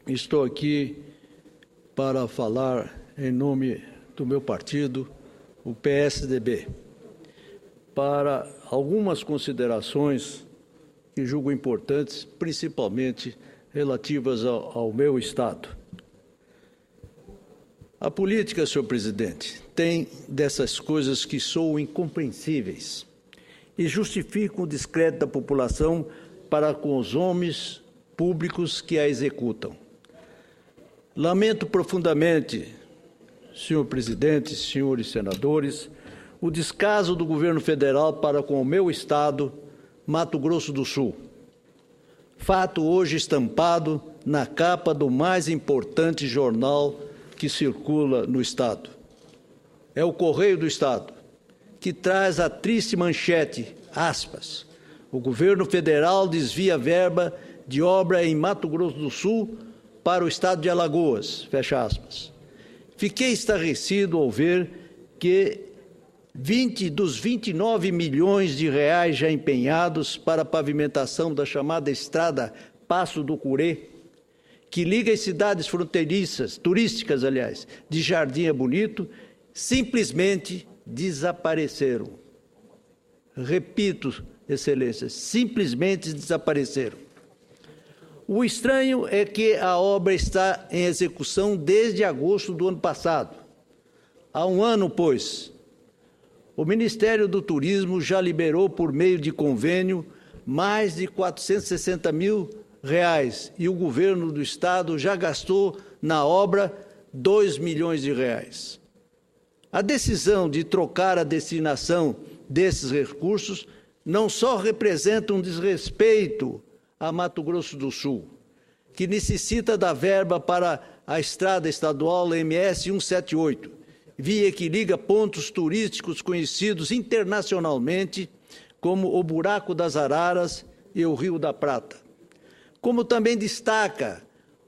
Estou aqui para falar em nome do meu partido, o PSDB, para algumas considerações que julgo importantes, principalmente relativas ao meu Estado. A política, senhor presidente, tem dessas coisas que soam incompreensíveis e justificam o descrédito da população para com os homens públicos que a executam. Lamento profundamente, senhor presidente, senhores senadores, o descaso do governo federal para com o meu Estado, Mato Grosso do Sul. Fato hoje estampado na capa do mais importante jornal que circula no Estado. É o Correio do Estado, que traz a triste manchete, aspas, o governo federal desvia verba de obra em Mato Grosso do Sul para o Estado de Alagoas, fecha aspas. Fiquei estarrecido ao ver que 20 dos 29 milhões de reais já empenhados para a pavimentação da chamada estrada Passo do Curê, que liga as cidades fronteiriças, turísticas, aliás, de Jardim é Bonito, simplesmente desapareceram. Repito, excelências, simplesmente desapareceram. O estranho é que a obra está em execução desde agosto do ano passado. Há um ano, pois, o Ministério do Turismo já liberou, por meio de convênio, mais de 460 mil reais e o governo do Estado já gastou na obra 2 milhões de reais. A decisão de trocar a destinação desses recursos não só representa um desrespeito a Mato Grosso do Sul, que necessita da verba para a estrada estadual MS 178, via que liga pontos turísticos conhecidos internacionalmente como o Buraco das Araras e o Rio da Prata. Como também destaca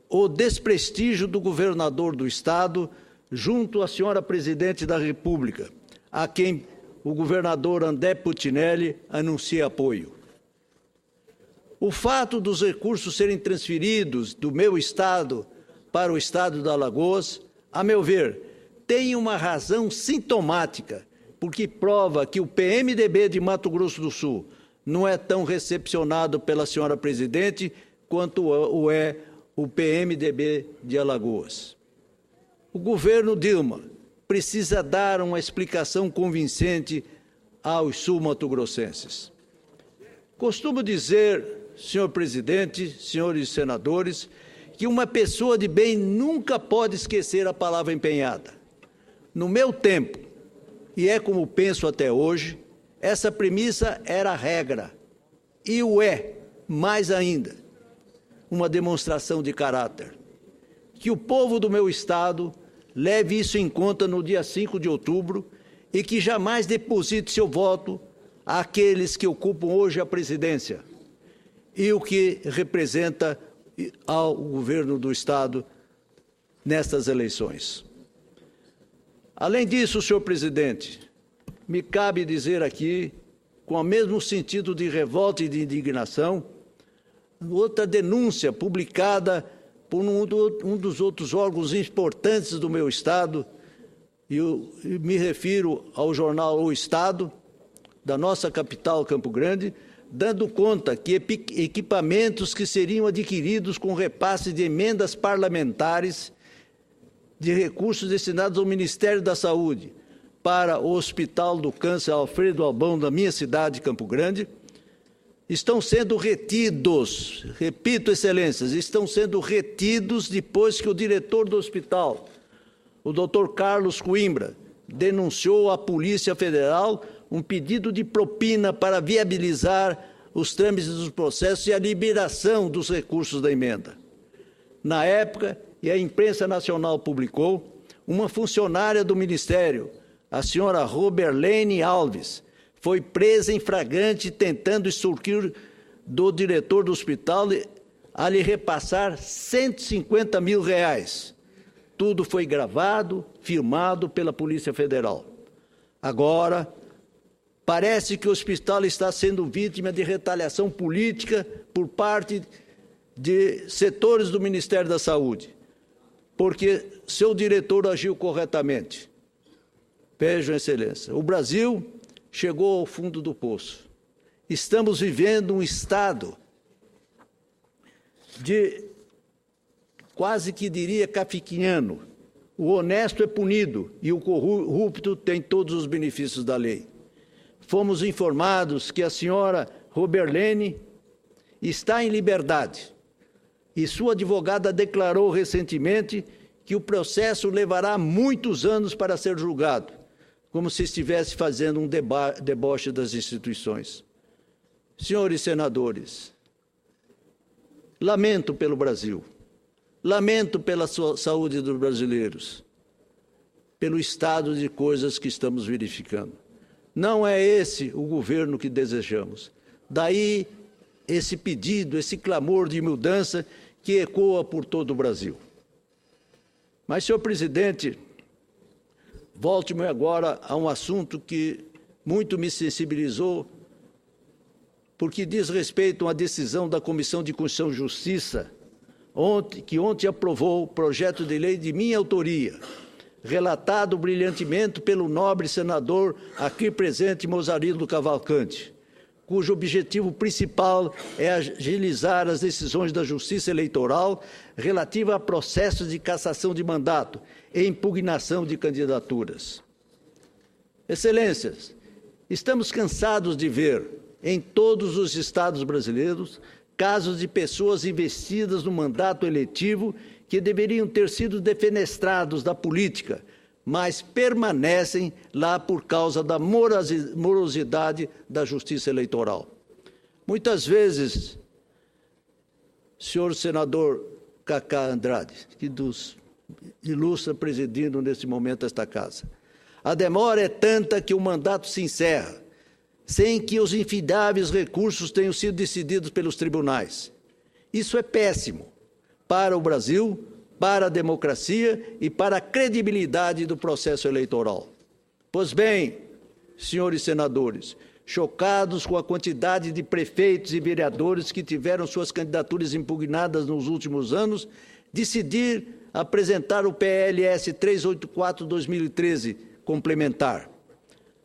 o desprestígio do governador do Estado junto à senhora Presidente da República, a quem o governador André Putinelli anuncia apoio. O fato dos recursos serem transferidos do meu Estado para o Estado de Alagoas, a meu ver, tem uma razão sintomática, porque prova que o PMDB de Mato Grosso do Sul não é tão recepcionado pela senhora Presidente quanto o é o PMDB de Alagoas. O governo Dilma precisa dar uma explicação convincente aos sul-mato-grossenses. Costumo dizer, senhor presidente, senhores senadores, que uma pessoa de bem nunca pode esquecer a palavra empenhada. No meu tempo, e é como penso até hoje, essa premissa era a regra, e o é, mais ainda, uma demonstração de caráter. Que o povo do meu Estado leve isso em conta no dia 5 de outubro e que jamais deposite seu voto àqueles que ocupam hoje a presidência e o que representa ao governo do Estado nestas eleições. Além disso, senhor presidente, me cabe dizer aqui, com o mesmo sentido de revolta e de indignação, outra denúncia publicada por um dos outros órgãos importantes do meu Estado, e eu me refiro ao jornal O Estado, da nossa capital, Campo Grande, dando conta que equipamentos que seriam adquiridos com repasse de emendas parlamentares de recursos destinados ao Ministério da Saúde para o Hospital do Câncer Alfredo Albão da minha cidade, Campo Grande, estão sendo retidos, repito, excelências, estão sendo retidos depois que o diretor do hospital, o Dr. Carlos Coimbra, denunciou à Polícia Federal um pedido de propina para viabilizar os trâmites dos processos e a liberação dos recursos da emenda. Na época, e a imprensa nacional publicou, uma funcionária do Ministério, a senhora Roberlene Alves, foi presa em flagrante tentando extorquir do diretor do hospital a lhe repassar 150 mil reais. Tudo foi gravado, filmado pela Polícia Federal. Agora, parece que o hospital está sendo vítima de retaliação política por parte de setores do Ministério da Saúde, porque seu diretor agiu corretamente. Vejam, Excelência, o Brasil chegou ao fundo do poço. Estamos vivendo um estado de, quase que diria, kafkiano. O honesto é punido e o corrupto tem todos os benefícios da lei. Fomos informados que a senhora Roberlene está em liberdade e sua advogada declarou recentemente que o processo levará muitos anos para ser julgado, como se estivesse fazendo um deboche das instituições. Senhores senadores, lamento pelo Brasil, lamento pela saúde dos brasileiros, pelo estado de coisas que estamos verificando. Não é esse o governo que desejamos. Daí esse pedido, esse clamor de mudança que ecoa por todo o Brasil. Mas, senhor presidente, volte-me agora a um assunto que muito me sensibilizou, porque diz respeito a uma decisão da Comissão de Constituição e Justiça, que ontem aprovou o projeto de lei de minha autoria, relatado brilhantemente pelo nobre senador aqui presente, Mozarino Cavalcante, cujo objetivo principal é agilizar as decisões da Justiça Eleitoral relativa a processos de cassação de mandato e impugnação de candidaturas. Excelências, estamos cansados de ver em todos os estados brasileiros casos de pessoas investidas no mandato eletivo que deveriam ter sido defenestrados da política, mas permanecem lá por causa da morosidade da Justiça Eleitoral. Muitas vezes, senhor senador Cacá Andrade, que nos ilustra presidindo nesse momento esta casa, a demora é tanta que o mandato se encerra, sem que os infindáveis recursos tenham sido decididos pelos tribunais. Isso é péssimo para o Brasil, para a democracia e para a credibilidade do processo eleitoral. Pois bem, senhores senadores, chocados com a quantidade de prefeitos e vereadores que tiveram suas candidaturas impugnadas nos últimos anos, decidi apresentar o PLS 384/2013 complementar.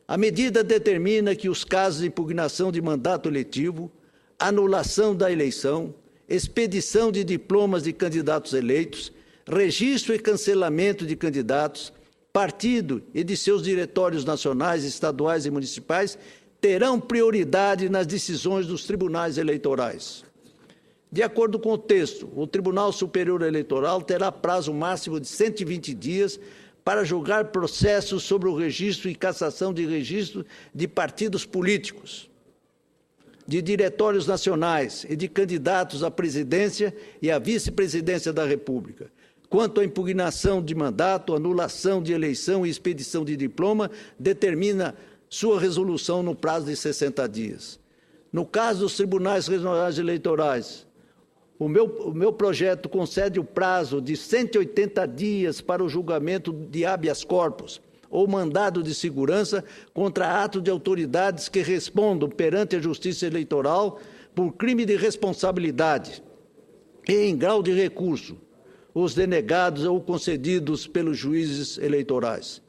A medida determina que os casos de impugnação de mandato eletivo, anulação da eleição, expedição de diplomas de candidatos eleitos, registro e cancelamento de candidatos, partido e de seus diretórios nacionais, estaduais e municipais terão prioridade nas decisões dos tribunais eleitorais. De acordo com o texto, o Tribunal Superior Eleitoral terá prazo máximo de 120 dias para julgar processos sobre o registro e cassação de registro de partidos políticos, de diretórios nacionais e de candidatos à presidência e à vice-presidência da República. Quanto à impugnação de mandato, anulação de eleição e expedição de diploma, determina sua resolução no prazo de 60 dias. No caso dos tribunais regionais eleitorais, o meu projeto concede o prazo de 180 dias para o julgamento de habeas corpus ou mandado de segurança contra atos de autoridades que respondam perante a Justiça Eleitoral por crime de responsabilidade e em grau de recurso, os denegados ou concedidos pelos juízes eleitorais.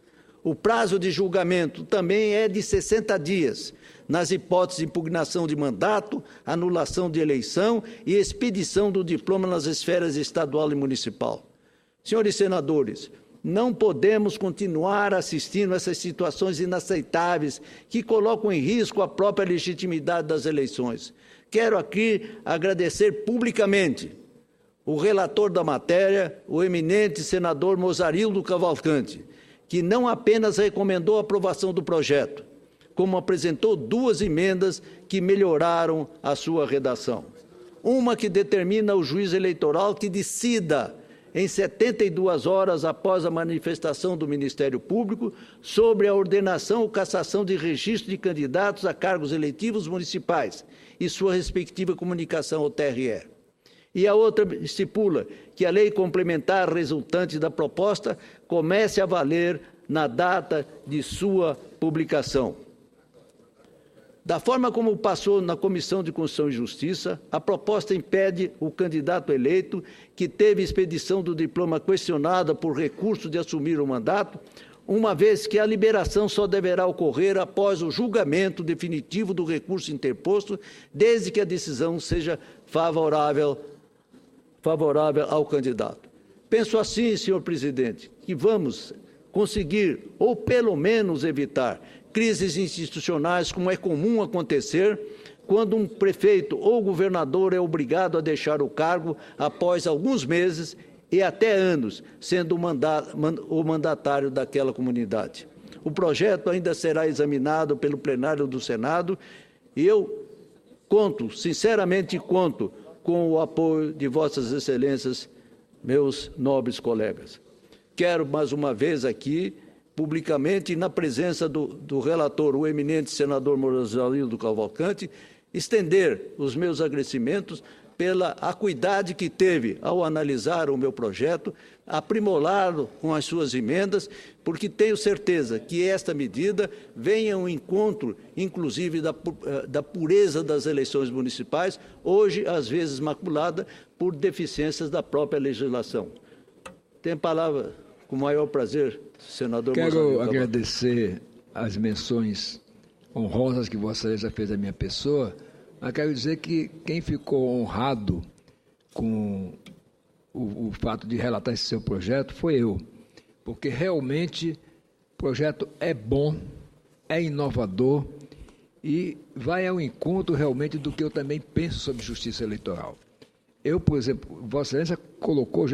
O prazo de julgamento também é de 60 dias, nas hipóteses de impugnação de mandato, anulação de eleição e expedição do diploma nas esferas estadual e municipal. Senhores senadores, não podemos continuar assistindo a essas situações inaceitáveis que colocam em risco a própria legitimidade das eleições. Quero aqui agradecer publicamente o relator da matéria, o eminente senador Mozarino Cavalcante, que não apenas recomendou a aprovação do projeto, como apresentou 2 emendas que melhoraram a sua redação. Uma que determina ao juiz eleitoral que decida em 72 horas após a manifestação do Ministério Público sobre a ordenação ou cassação de registro de candidatos a cargos eletivos municipais e sua respectiva comunicação ao TRE. E a outra estipula que a lei complementar resultante da proposta comece a valer na data de sua publicação. Da forma como passou na Comissão de Constituição e Justiça, a proposta impede o candidato eleito, que teve expedição do diploma questionada por recurso de assumir o mandato, uma vez que a liberação só deverá ocorrer após o julgamento definitivo do recurso interposto, desde que a decisão seja favorável ao candidato. Penso assim, senhor presidente, que vamos conseguir, ou pelo menos evitar, crises institucionais, como é comum acontecer quando um prefeito ou governador é obrigado a deixar o cargo após alguns meses e até anos, sendo o mandatário daquela comunidade. O projeto ainda será examinado pelo plenário do Senado e eu sinceramente conto com o apoio de Vossas Excelências, meus nobres colegas. Quero, mais uma vez aqui, publicamente, na presença do relator, o eminente senador Moraes Cavalcante, estender os meus agradecimentos pela acuidade que teve ao analisar o meu projeto, aprimorá-lo com as suas emendas, porque tenho certeza que esta medida venha ao encontro, inclusive, da pureza das eleições municipais, hoje, às vezes, maculada por deficiências da própria legislação. Tem a palavra, com o maior prazer, senador Moraes. Quero agradecer as menções honrosas que Vossa Excelência fez à minha pessoa, mas quero dizer que quem ficou honrado com o fato de relatar esse seu projeto foi eu, porque realmente o projeto é bom, é inovador e vai ao encontro realmente do que eu também penso sobre justiça eleitoral. Eu, por exemplo, Vossa Excelência colocou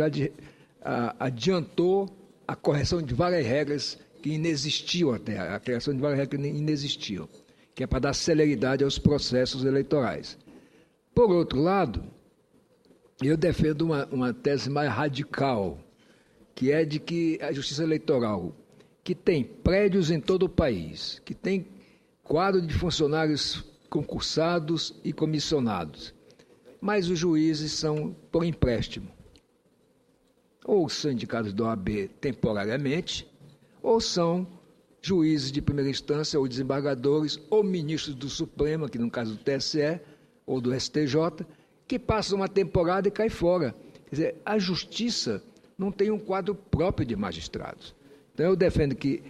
adiantou a correção de várias regras que inexistiam até, a criação de várias regras que inexistiam, que é para dar celeridade aos processos eleitorais. Por outro lado, eu defendo uma tese mais radical, que é de que a justiça eleitoral, que tem prédios em todo o país, que tem quadro de funcionários concursados e comissionados, mas os juízes são por empréstimo. Ou são indicados da OAB temporariamente, ou são juízes de primeira instância, ou desembargadores, ou ministros do Supremo, que no caso do TSE, ou do STJ, que passam uma temporada e caem fora. Quer dizer, a justiça não tem um quadro próprio de magistrados. Então, eu defendo que,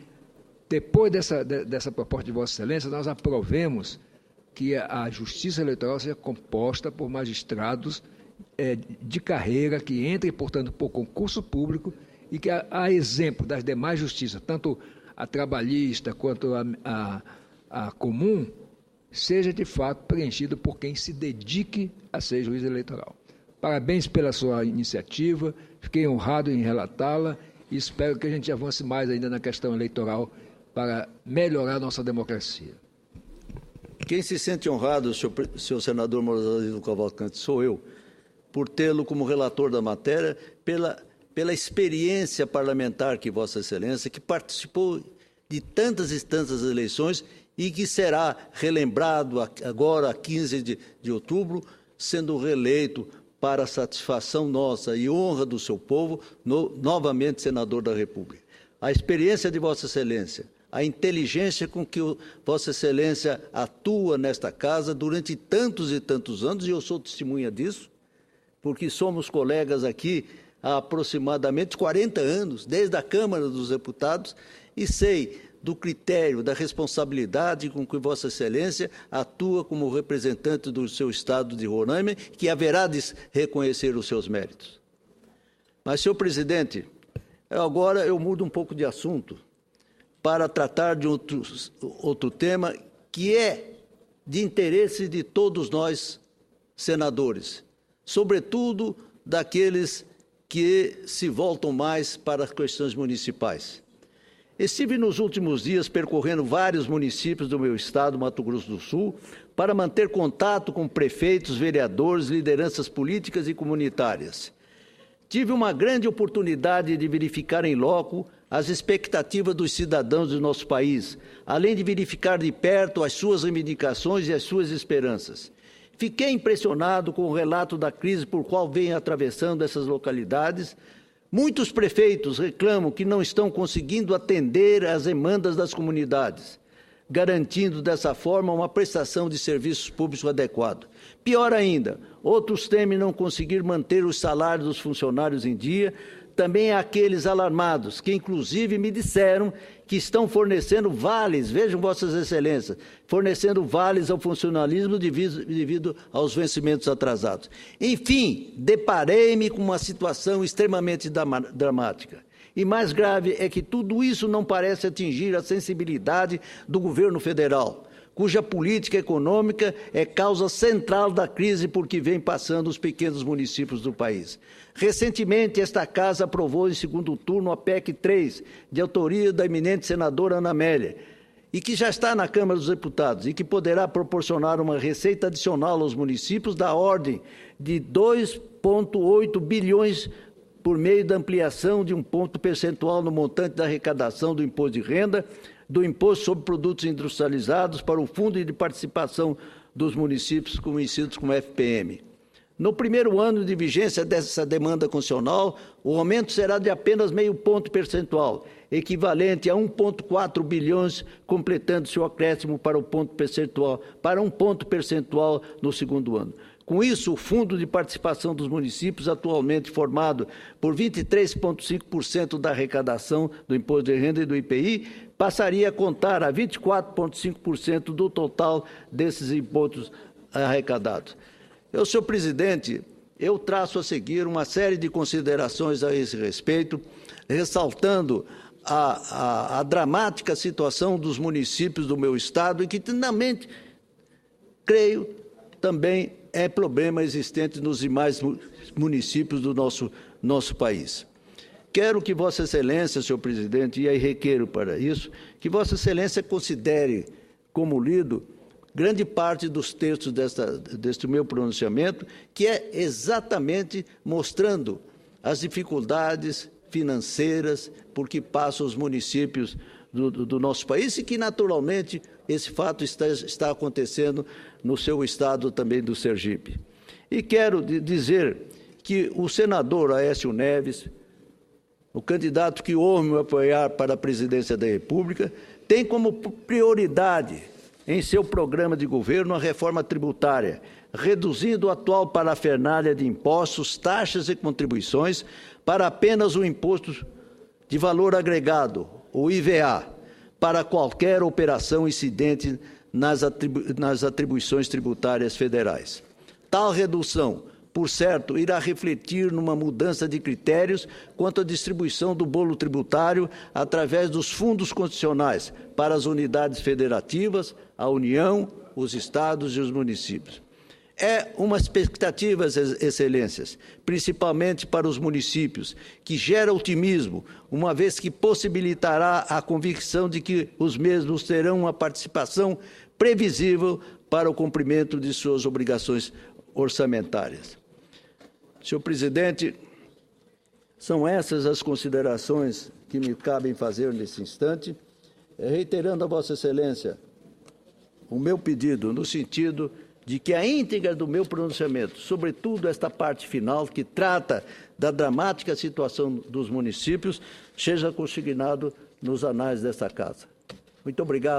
depois dessa proposta de Vossa Excelência, nós aprovemos que a justiça eleitoral seja composta por magistrados de carreira, que entrem, portanto, por concurso público, e que, a exemplo das demais justiças, tanto a trabalhista quanto a comum, seja, de fato, preenchido por quem se dedique a ser juiz eleitoral. Parabéns pela sua iniciativa, fiquei honrado em relatá-la e espero que a gente avance mais ainda na questão eleitoral para melhorar a nossa democracia. Quem se sente honrado, senhor senador Moraes Cavalcante, sou eu, por tê-lo como relator da matéria, pela experiência parlamentar que Vossa Excelência, que participou de tantas e tantas eleições e que será relembrado agora, a 15 de outubro, sendo reeleito para a satisfação nossa e honra do seu povo, novamente senador da República. A experiência de Vossa Excelência, a inteligência com que Vossa Excelência atua nesta casa durante tantos e tantos anos, e eu sou testemunha disso, porque somos colegas aqui há aproximadamente 40 anos, desde a Câmara dos Deputados, e sei do critério, da responsabilidade com que Vossa Excelência atua como representante do seu Estado de Roraima, que haverá de reconhecer os seus méritos. Mas, senhor presidente, agora eu mudo um pouco de assunto para tratar de outro tema que é de interesse de todos nós, senadores, sobretudo daqueles que se voltam mais para as questões municipais. Estive nos últimos dias percorrendo vários municípios do meu estado, Mato Grosso do Sul, para manter contato com prefeitos, vereadores, lideranças políticas e comunitárias. Tive uma grande oportunidade de verificar em loco as expectativas dos cidadãos do nosso país, além de verificar de perto as suas reivindicações e as suas esperanças. Fiquei impressionado com o relato da crise por qual vem atravessando essas localidades. Muitos prefeitos reclamam que não estão conseguindo atender às demandas das comunidades. garantindo dessa forma uma prestação de serviços públicos adequado. Pior ainda, outros temem não conseguir manter os salários dos funcionários em dia, também aqueles alarmados, que inclusive me disseram que estão fornecendo vales, vejam Vossas Excelências, fornecendo vales ao funcionalismo devido aos vencimentos atrasados. Enfim, deparei-me com uma situação extremamente dramática. E mais grave é que tudo isso não parece atingir a sensibilidade do governo federal, cuja política econômica é causa central da crise por que vem passando os pequenos municípios do país. Recentemente, esta Casa aprovou em segundo turno a PEC 3, de autoria da eminente senadora Ana Amélia, e que já está na Câmara dos Deputados, e que poderá proporcionar uma receita adicional aos municípios da ordem de 2,8 bilhões por meio da ampliação de um ponto percentual no montante da arrecadação do imposto de renda, do imposto sobre produtos industrializados para o Fundo de Participação dos Municípios conhecidos como FPM. No primeiro ano de vigência dessa demanda constitucional, o aumento será de apenas meio ponto percentual, equivalente a 1,4 bilhões, completando seu acréscimo para um ponto percentual no segundo ano. Com isso, o Fundo de Participação dos Municípios, atualmente formado por 23,5% da arrecadação do Imposto de Renda e do IPI, passaria a contar a 24,5% do total desses impostos arrecadados. Senhor presidente, eu traço a seguir uma série de considerações a esse respeito, ressaltando a dramática situação dos municípios do meu Estado e que, também, creio, também é problema existente nos demais municípios do nosso país. Quero que Vossa Excelência, senhor presidente, e aí requeiro para isso, que Vossa Excelência considere como lido grande parte dos textos deste meu pronunciamento, que é exatamente mostrando as dificuldades financeiras por que passam os municípios do nosso país e que, naturalmente, esse fato está acontecendo no seu estado também do Sergipe. E quero dizer que o senador Aécio Neves, o candidato que ouve me apoiar para a presidência da República, tem como prioridade em seu programa de governo a reforma tributária, reduzindo a atual parafernália de impostos, taxas e contribuições para apenas o Imposto de Valor Agregado, o IVA, para qualquer operação incidente nas atribuições tributárias federais. Tal redução, por certo, irá refletir numa mudança de critérios quanto à distribuição do bolo tributário através dos fundos constitucionais para as unidades federativas, a União, os estados e os municípios. É uma expectativa, excelências, principalmente para os municípios, que gera otimismo, uma vez que possibilitará a convicção de que os mesmos terão uma participação previsível para o cumprimento de suas obrigações orçamentárias. Senhor presidente, são essas as considerações que me cabem fazer nesse instante, reiterando a Vossa Excelência o meu pedido no sentido de que a íntegra do meu pronunciamento, sobretudo esta parte final, que trata da dramática situação dos municípios, seja consignado nos anais desta Casa. Muito obrigado.